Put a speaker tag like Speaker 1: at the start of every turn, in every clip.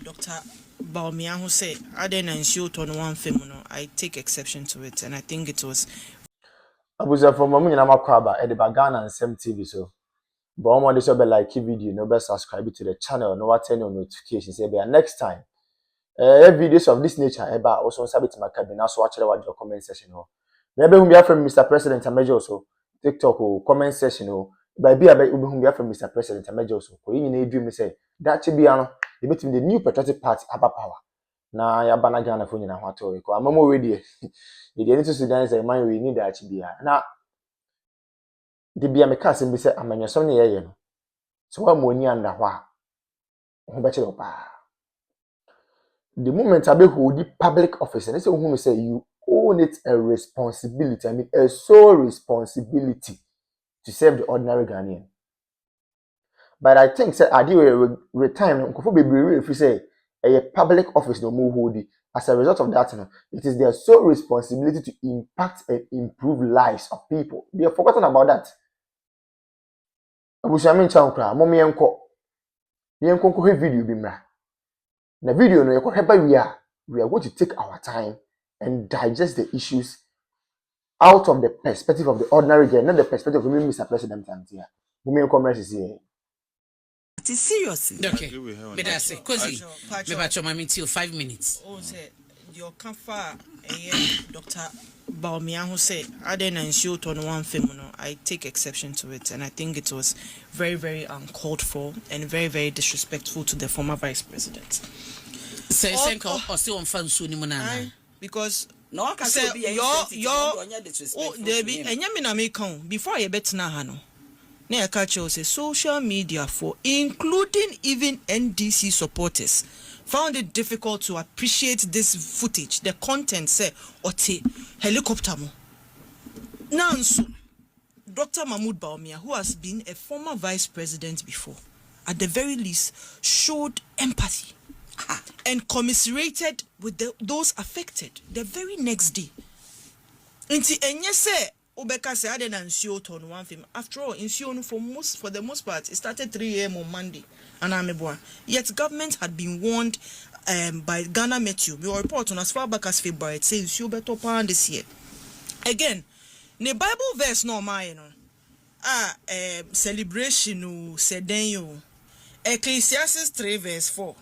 Speaker 1: Dr. Bawumia who said, I didn't ensure on one film, I take exception to it, and I think it was.
Speaker 2: I was from Mamu and Amakwaba at the Bagana and Sem TV. So, but I'm on this like video, no best subscribe to the channel, no turn on notifications. Next time, videos of this nature, also submit to my cabinet. So, watch your comment section. Maybe we from Mr. President and Major also TikTok or comment section. But be about we from Mr. President and Major also. You need dream say that should be the new patriotic party about power. Na ya bana Ghana for nyina ho ato ko amamo we die e dey into Sudan say man we need that bia na de bia me ka sem bi say amanyasom ne yeye no so wa mo ni anda ho a ho be chiro pa the moment abe hold the public office and say who say you own it a responsibility, I mean a sole responsibility to serve the ordinary Ghanaian. But I think say adi we time nkofo bebree if you say a public office no more hold it. As a result of that, it is their sole responsibility to impact and improve lives of people. They have forgotten about that. Abushamin chankra, mommy enko. The enko video bimra. The video no we are going to take our time and digest the issues out of the perspective of the ordinary girl, not the perspective of Mr. President. Mommy enko message here.
Speaker 3: Seriously. Okay. But I say, Kosi, maybe till 5 minutes.
Speaker 1: Oh, say your comfort, Dr. Bawumia who said, I didn't ensure on one film, I take exception to it, and I think it was very, very uncalled for and very, very disrespectful to the former vice president.
Speaker 3: Say, or still on fun soon,
Speaker 1: because
Speaker 3: no, I can say
Speaker 1: Debbie, and Yamina may come before I bet Nahano. Near culture say social media for including even NDC supporters found it difficult to appreciate this footage. The content say ote helicopter mo. Now Dr. Mahmoud Bawumia, who has been a former vice president before, at the very least showed empathy and commiserated with those affected the very next day. Inti enye say Obeka say I didn't ensure on one film. After all, ensure for the most part, it started 3 a.m. on Monday. And I'm yet government had been warned by Ghana Met You. We report on as far back as February. It says you better plan this year. Again, the Bible verse no mine. Celebration sedenyo. Ecclesiastes 3 verse 4.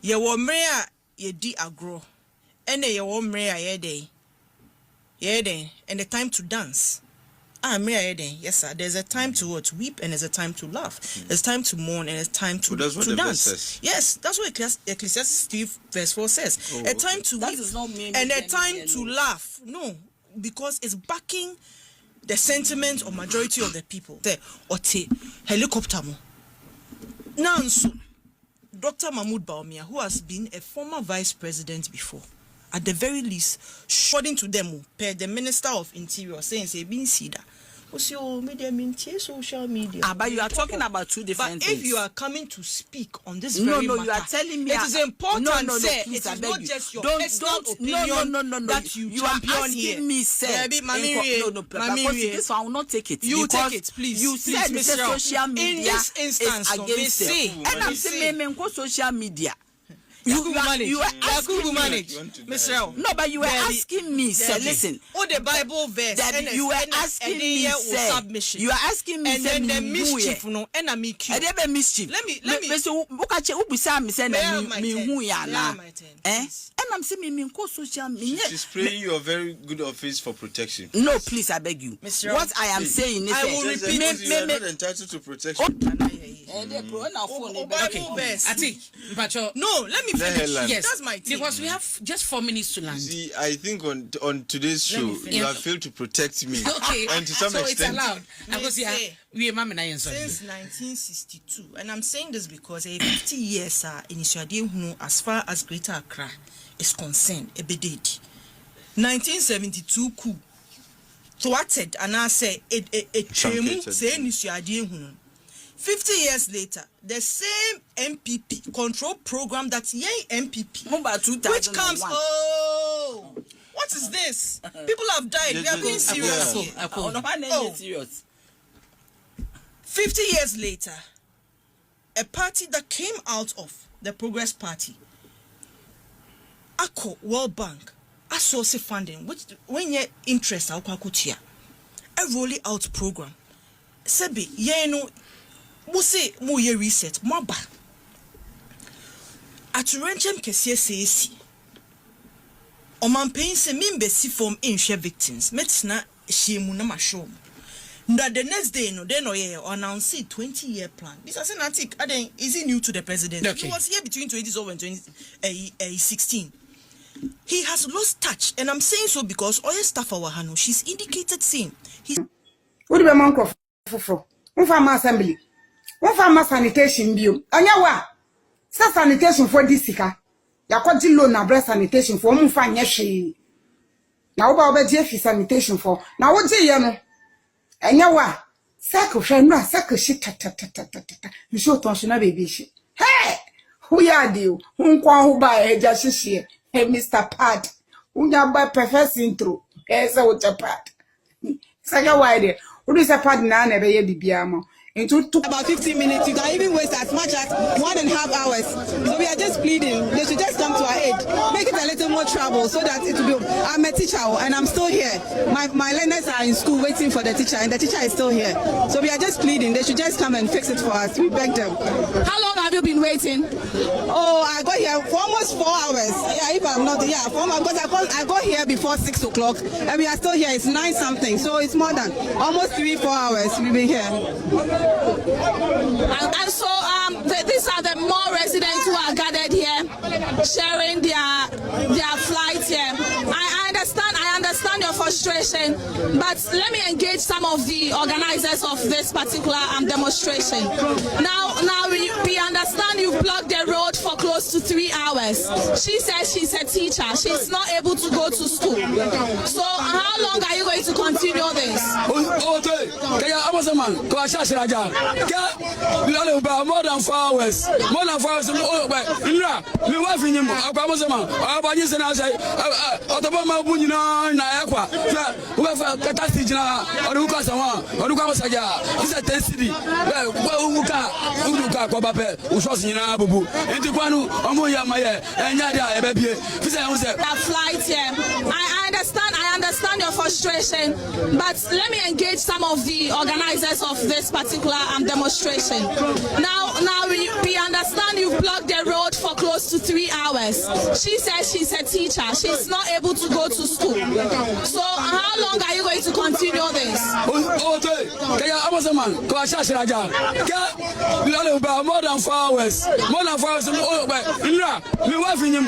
Speaker 1: Ye wo mrea ye di agro. Ene ye wo mrea ye day. Yeah, then, and the time to dance. Yes, sir. There's a time to weep and there's a time to laugh. There's time to mourn and there's time to dance. Yes, that's what Ecclesiastes 3 verse 4 says. A time to weep and a time to laugh. No, because it's backing the sentiment of majority of the people. Ote helicopter mo. Now, Dr. Mahmoud Bawumia, who has been a former vice president before, at the very least, according to them, per the Minister of Interior, saying say being sida. Social media.
Speaker 3: But you are talking about two different things.
Speaker 1: If you are coming to speak on this very matter,
Speaker 3: you are telling me
Speaker 1: it is important. Please, it is not just your personal opinion that you champion here.
Speaker 3: Me, sir. This one I will not take it.
Speaker 1: You take it, please.
Speaker 3: You said the social media
Speaker 1: in this instance
Speaker 3: is against it. And I'm saying, social media. You are asking
Speaker 1: manage, Mr.
Speaker 3: No, but you were asking me, sir. Listen.
Speaker 1: Oh, the Bible verse.
Speaker 3: That you were asking me, sir.
Speaker 1: Submission.
Speaker 3: You are asking me,
Speaker 1: and then the mischief, no, and I make you.
Speaker 3: And then mischief.
Speaker 1: Let me.
Speaker 3: So, and I'm saying, me social media.
Speaker 4: She's praying you a very good office for protection.
Speaker 3: No, please, I beg you.
Speaker 1: Mr.
Speaker 3: What I am saying is,
Speaker 1: I will repeat.
Speaker 4: You are not entitled to protection.
Speaker 1: No, let me finish.
Speaker 3: Yes,
Speaker 1: that's my thing.
Speaker 3: Because we have just 4 minutes to land.
Speaker 4: See, I think on today's show you have failed to protect me.
Speaker 3: Okay,
Speaker 4: and to some
Speaker 3: so
Speaker 4: extent,
Speaker 3: it's allowed. Because
Speaker 1: since 1962, and I'm saying this because 50 years as far as Greater Accra is concerned, Bl00dy. 1972 coup. Thwarted and I say a tremu say initiative. 50 years later, the same MPP control program that's MPP, which comes, what is this? People have died. We are being serious here. 50 years later, a party that came out of the Progress Party, Ako World Bank, a source funding, which when your interest are kwakutia, a rolling out program. Sebi, ye no, muse mo ye reset, maba. At Renchem Kessie says, Oman pain se mimbe si form in share victims, metina she munama show. That the next day, no, then announce 20-year plan. This is an antique. Is he new to the presidency? Okay. He was here between 2012 and 2016. He has lost touch, and I'm saying so because all staff our Hano, she's indicated saying he's.
Speaker 5: What do you want for? One farm assembly, one farm sanitation bill. Anyawa, sanitation for this sika. Yakwati loan na breast sanitation for one farm yeshi. Now about Jeff sanitation for now what do you know? Anyawa, sako shana sako shit ta. You show tension baby shit. Hey, who ya do? Who buy just Hey, Mr. Pat, unya buy professor intro. Hey, so what a Pat. Saka wide. What is a Pat Nana be bibiamo? Into
Speaker 6: about 15 minutes, you can even waste as much as 1.5 hours. So we are just pleading. They should just come to our aid, make it a little more trouble so that it will be. I'm a teacher and I'm still here. My learners are in school waiting for the teacher, and the teacher is still here. So we are just pleading. They should just come and fix it for us. We beg them.
Speaker 7: How long have you been waiting?
Speaker 6: Oh, I got here for almost 4 hours. Yeah, if I'm not, yeah, 4 hours. Because I got here before 6 o'clock, and we are still here. It's 9 something, so it's more than almost 3-4 hours we've been here.
Speaker 7: And so these are the more residents who are gathered here, sharing their flight here. I understand your frustration, but let me engage some of the organizers of this particular demonstration. Now we understand you've blocked the road for close to 3 hours. She says she's a teacher. She's not able to go to school. So how long are you going to continue this?
Speaker 8: More than 4 hours. More than 4 hours. Me wife in him.
Speaker 7: I understand your frustration, but let me engage some of the organizers of this particular demonstration. Now we understand you've blocked the road for close to 3 hours. She says she's a teacher. She's not able to go to school. So how long are you going to continue this?
Speaker 8: More than 4 hours. More than 4 hours. Me wife in him.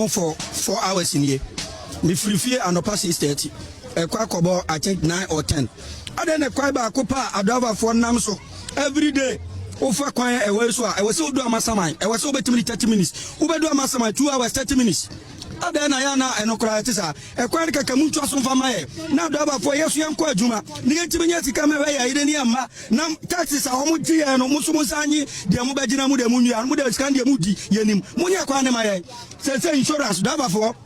Speaker 9: For 4 hours in here. Me free and pass 6:30. I think 9 or 10. And then a kwaba kopa adava for namso every day. Over kwaya away so I was so do amasamai. I was over 30 minutes. Uber do amasamai 2 hours 30 minutes. Then I am and Okratisa, a quantica camucho from my now double for yes, young Quajuma. Negative come away, I didn't yama. Nam taxes are Homuti and Musumusani, the Amubajina Mudi and Muda Scandia Mudi, Yenim, Munia Quanamaya. Say insurance, double for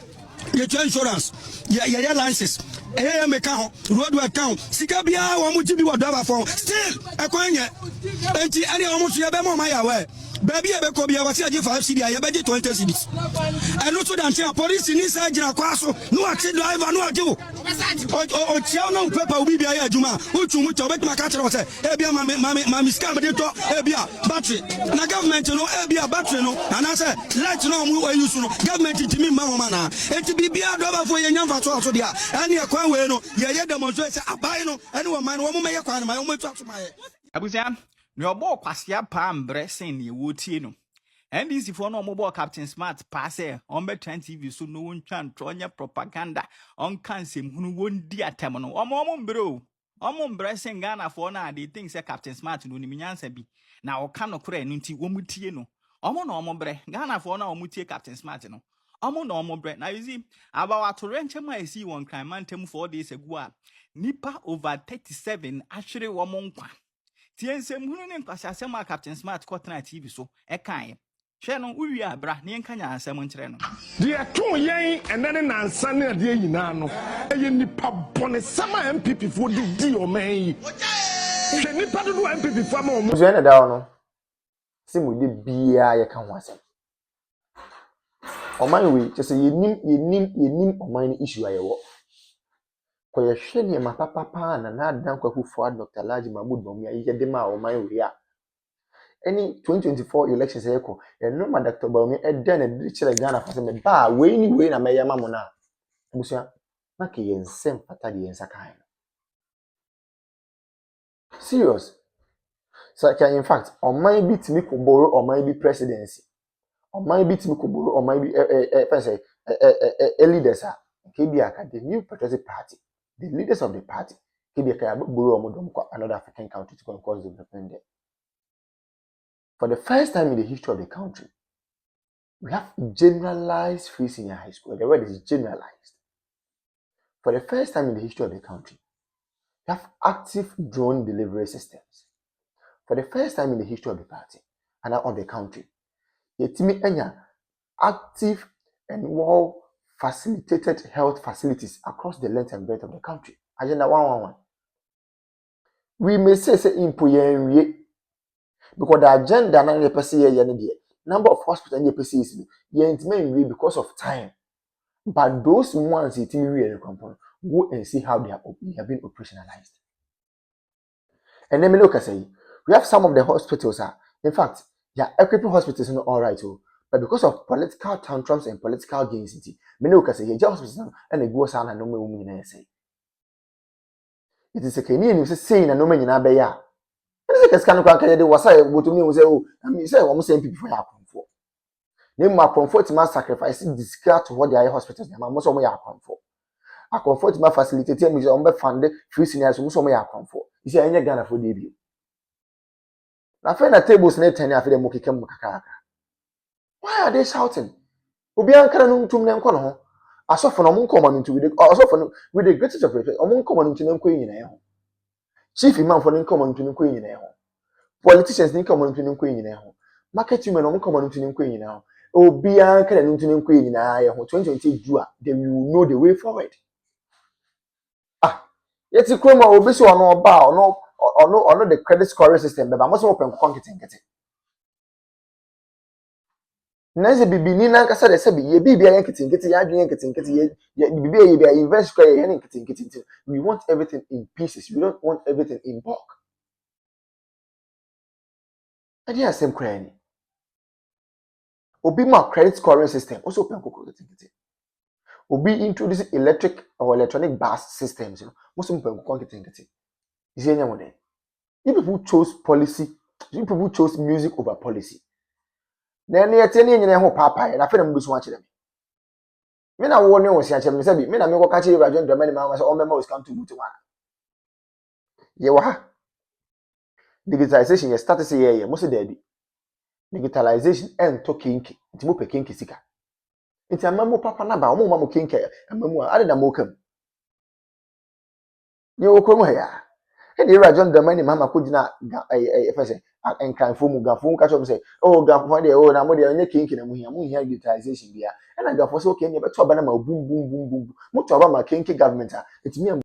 Speaker 9: your insurance, your license. AM account, road account, Sikabia, Wamuti, what double for still a quanya. And any almost Yabemo my way. Baby, I be a 5 cedi, I bet 20 cities. And also, the police in this side, no accident driver, no do. Or Chiano Pepper will be a Juma, which you bet my catcher was a Mammy Scabadito, Ebia, battery. Now, government, you know, Ebia battery, no, and I said, let's know who you know, government to me, Mamma, and to be a driver for your young father, and your Quano, your demonstration, a bino, and one woman may acquire my own way to my
Speaker 10: Abusian. No more kwasia pam bressing ye wotie no. NDC for no mobile Captain Smart pass on be 20 TV so no one can tronya propaganda on cansem who won't dear terminal. Omon bro. Omon bressing Ghana for na they think say Captain Smart no niminyansa bi. Na o kan no kure nti womutie no. Omon bre Ghana for na omutie Captain Smart no. Omo no omo bread. Now you see, about to rent I see one crime man 4 days ago. Nipa over 37 actually womonkwa. Tiense mhunu ne nkwasiasema Captain Smart Kotna TV so ekan. Hwe no uwi abra ne nkanya ansem nkyere no.
Speaker 11: De to yen enene nansa ne de nyina no. Eye nipa bone sama MPP fo di o man yi. Hwe nipa do MPP fo ma o mo.
Speaker 2: Zene da no. Simu de bia ye kan ho asem. Oman we just say yenim oman ni issue ayewo. Ko ye hwe ne ma papa na adan kwaku fo Dr. Laji Mahmood Bawumia ye de ma oman we ya. Any 2024 elections eko no ma Dr. Bawumia e den na chere Ghana fa se me ba we ni we na me yama mo na. Busia na ke ye nsem pata de yensa kan. Serious. So in fact oman bi timi ko borrow oman bi presidency. Oman bi timi ko borrow oman bi leaders are KBA the new patriotic party, the leaders of the party KBA borrow another African country to cause development there. For the first time in the history of the country, we have generalized free senior high school. The word is generalized. For the first time in the history of the country, we have active drone delivery systems. For the first time in the history of the party and of the country, active and well facilitated health facilities across the length and breadth of the country. Agenda 111. We may say impoyen because the agenda na the number of hospitals in the because of time. But those ones go and see how they have been operationalized. And then look at say we have some of the hospitals in fact, equipping hospitals are not all right, but because of political tantrums and political gains, many look at say hospitals and they go and no me say. It is a Kenyan who saying and no man in Abeya. It is a kind of they was I would to me say, oh, I mean, say almost same people for comfort. Name my comfort my sacrificing discard to what the hospitals most of my comfort. I comfort my facilitator me on fund free seniors who so my comfort. You see, any Ghana for debut. Na friend at tables net and after them kakaka. Why are they shouting? Obi ankara no ntum ne nko no ho. Asofo no mo nkomo ntu with the greatest of respect. Omo nkomo ntu ne nko nyina ye ho. Chief imam for ne nkomo ntu ne nko nyina ye ho. Politicians ne nkomo ntu ne nko nyina ye ho. Market women omo nkomo ntu ne nko nyina ho. Obi ankara ntu ne nko nyina ye ho. 2020 do they will know the way forward. Yeti kroma obi so ono ba ono the credit scoring system but most open konketenkete. Nanze bibini na nkasa de se bi ye bibia yanketenkete ya adwen yanketenkete ye bibia ye bia invest square ye yanketenkete. We want everything in pieces. We don't want everything in bulk. Adi asem kra ni. Obi ma credit scoring system also open konketenkete. Obi introducing electric or electronic bus systems, most people konketenkete. Is any one there? You people chose policy, you people chose music over policy. Then you tell me ho papa and I feel them watch them. Me na wo ne wo sia chem say bi me na me go catch you John Dramani ma say all members come to one. Ye wa ha. Digitalization ye start say ye mo say daddy. Digitalization and to kinki. Nti mo pe kinki sika. Nti amamu papa na ba mo ma mo kinki amamu ade na mo kam. Ye wo krom ha ya. And the John Dramani mama could not and can form Gafon catch up say, oh, Gafon, oh, now they are king and we have utilization there. And I got for so can you but Banama boom, boom, boom, boom. Much about my kinky government. It's me.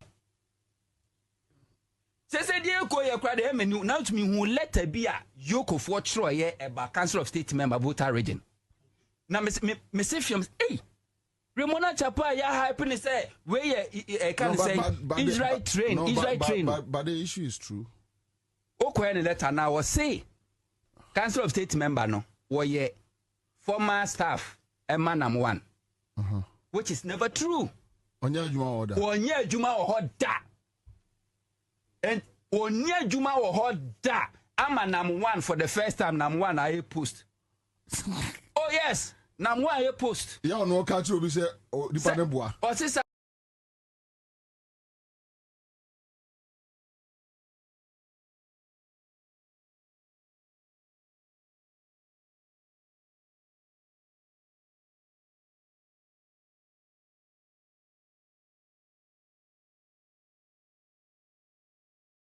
Speaker 3: Say, dear, go your credit, and now to me who let a be a yoke of what Troy about Council of State member voter region. Now, Miss Films, eh? Ramona Chapa, ya happiness say where can say Israel train.
Speaker 11: But the issue is true.
Speaker 3: Okay, letter now was say Council of State member no ye former staff a man number one, which is never true. Onye Juma or da and Onye Juma or da. I'm a number one for the first time. Number one I post. Oh yes. Now, why you post?
Speaker 11: Yeah, no catch you. We say, oh, the panel boy.